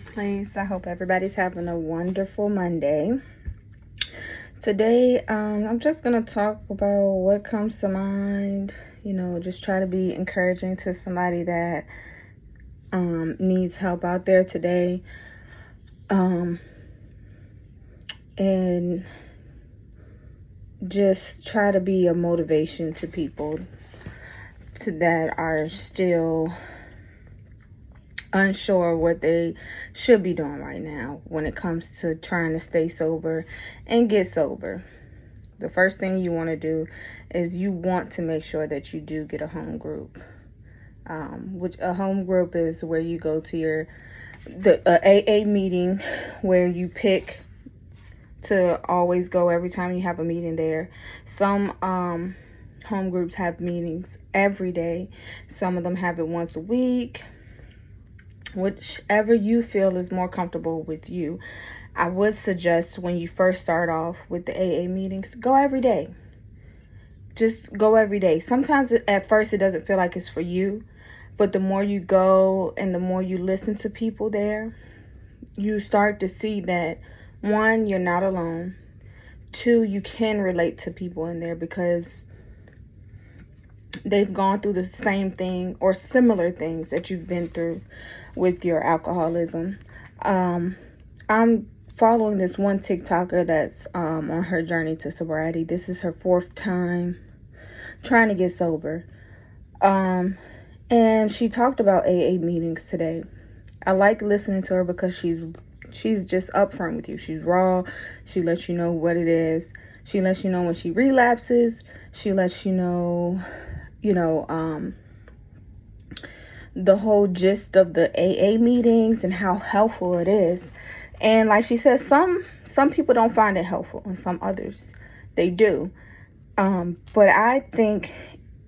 safe place. I hope everybody's having a wonderful Monday. Today, I'm just going to talk about what comes to mind. Just try to be encouraging to somebody that needs help out there today. And just try to be a motivation to people that are still unsure what they should be doing right now when it comes to trying to stay sober and get sober. The first thing you want to do is you want to make sure that you do get a home group. Which a home group is where you go to the AA meeting, where you pick to always go every time you have a meeting there. Some home groups have meetings every day. Some of them have it once a week. Whichever you feel is more comfortable with you. I would suggest when you first start off with the AA meetings, go every day. Just go every day. Sometimes at first it doesn't feel like it's for you, but the more you go and the more you listen to people there, you start to see that, one, you're not alone. Two, you can relate to people in there because they've gone through the same thing or similar things that you've been through with your alcoholism. I'm following this one TikToker that's on her journey to sobriety. This is her 4th time trying to get sober. And she talked about AA meetings today. I like listening to her because she's just upfront with you. She's raw. She lets you know what it is. She lets you know when she relapses. She lets you know, the whole gist of the AA meetings and how helpful it is. And like she says, some people don't find it helpful, and some others they do. But I think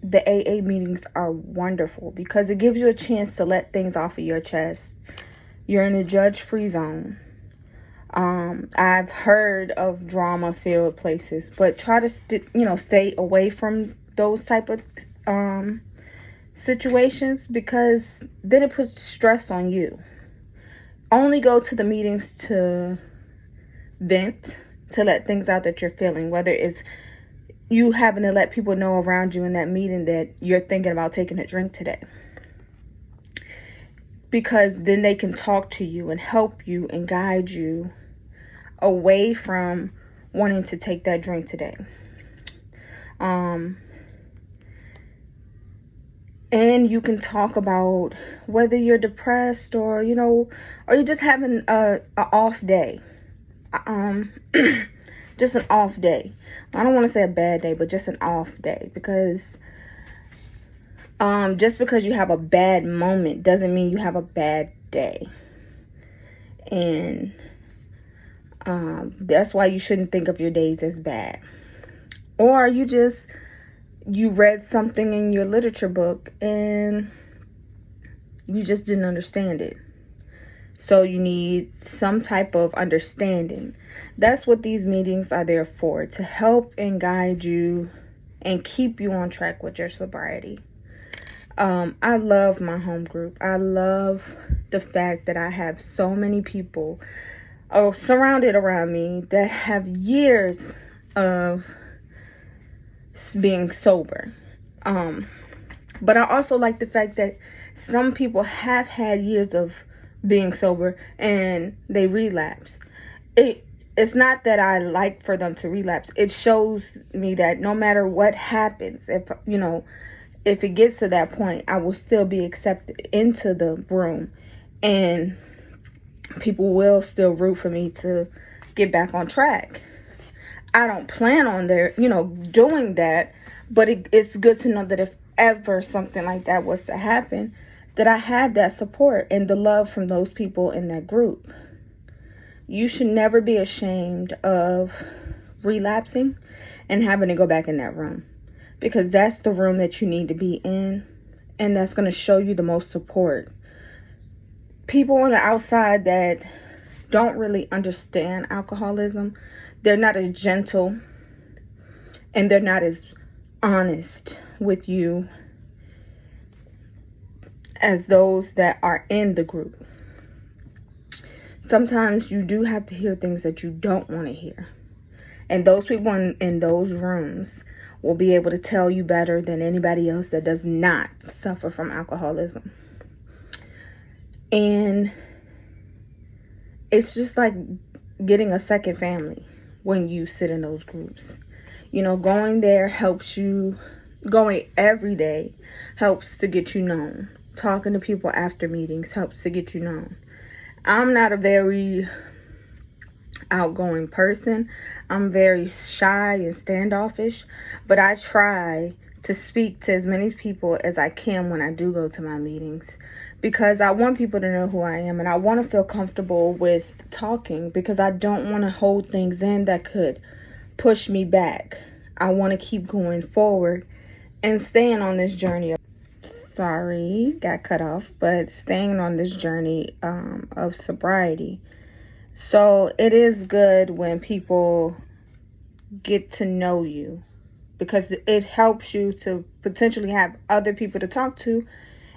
the AA meetings are wonderful because it gives you a chance to let things off of your chest. You're in a judge-free zone. I've heard of drama-filled places, but try to stay away from those type of situations, because then it puts stress on you. Only go to the meetings to vent, to let things out that you're feeling, whether it's you having to let people know around you in that meeting that you're thinking about taking a drink today. Because then they can talk to you and help you and guide you away from wanting to take that drink today. And you can talk about whether you're depressed or you're just having a off day. Just an off day. I don't want to say a bad day, but just an off day. Because just because you have a bad moment doesn't mean you have a bad day. And that's why you shouldn't think of your days as bad. Or you read something in your literature book and you just didn't understand it. So you need some type of understanding. That's what these meetings are there for, to help and guide you and keep you on track with your sobriety. I love my home group. I love the fact that I have so many people surrounded around me that have years of being sober. But I also like the fact that some people have had years of being sober and they relapse. It's not that I like for them to relapse. It shows me that no matter what happens, if it gets to that point, I will still be accepted into the room, and people will still root for me to get back on track. I don't plan on doing that, but it's good to know that if ever something like that was to happen, that I have that support and the love from those people in that group. You should never be ashamed of relapsing and having to go back in that room, because that's the room that you need to be in, and that's going to show you the most support. People on the outside that don't really understand alcoholism, they're not as gentle and they're not as honest with you as those that are in the group. sometimes you do have to hear things that you don't want to hear. And those people in those rooms will be able to tell you better than anybody else that does not suffer from alcoholism. And it's just like getting a second family when you sit in those groups. You know, going there helps you, going every day helps to get you known. Talking to people after meetings helps to get you known. I'm not a very outgoing person. I'm very shy and standoffish, but I try to speak to as many people as I can when I do go to my meetings, because I want people to know who I am, and I want to feel comfortable with talking, because I don't want to hold things in that could push me back. I want to keep going forward and staying on this journey. Sorry, got cut off, but staying on this journey of sobriety. So it is good when people get to know you, because it helps you to potentially have other people to talk to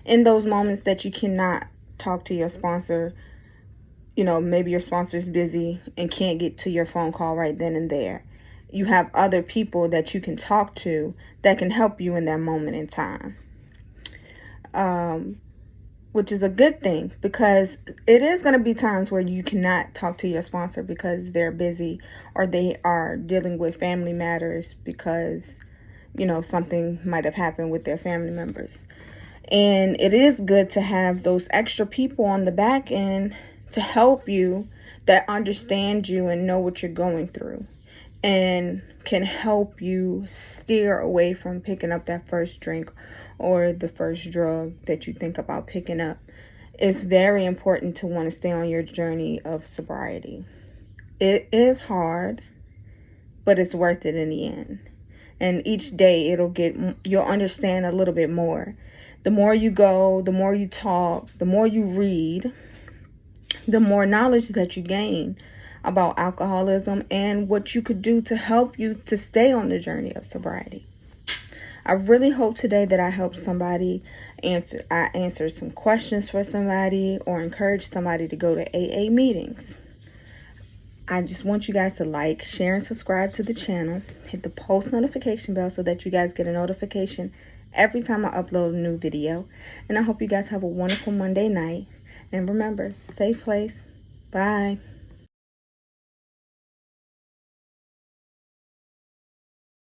in those moments that you cannot talk to your sponsor. You know, maybe your sponsor is busy and can't get to your phone call right then and there. You have other people that you can talk to that can help you in that moment in time. Which is a good thing, because it is going to be times where you cannot talk to your sponsor because they're busy, or they are dealing with family matters because, you know, something might have happened with their family members. And it is good to have those extra people on the back end to help you, that understand you and know what you're going through, and can help you steer away from picking up that first drink or the first drug that you think about picking up. It's very important to want to stay on your journey of sobriety. It is hard, but it's worth it in the end. And each day you'll understand a little bit more. The more you go, the more you talk, the more you read, the more knowledge that you gain about alcoholism and what you could do to help you to stay on the journey of sobriety. I really hope today that I helped somebody I answered some questions for somebody, or encouraged somebody to go to AA meetings. I just want you guys to like, share, and subscribe to the channel. Hit the post notification bell so that you guys get a notification every time I upload a new video. And I hope you guys have a wonderful Monday night. And remember, safe place. Bye.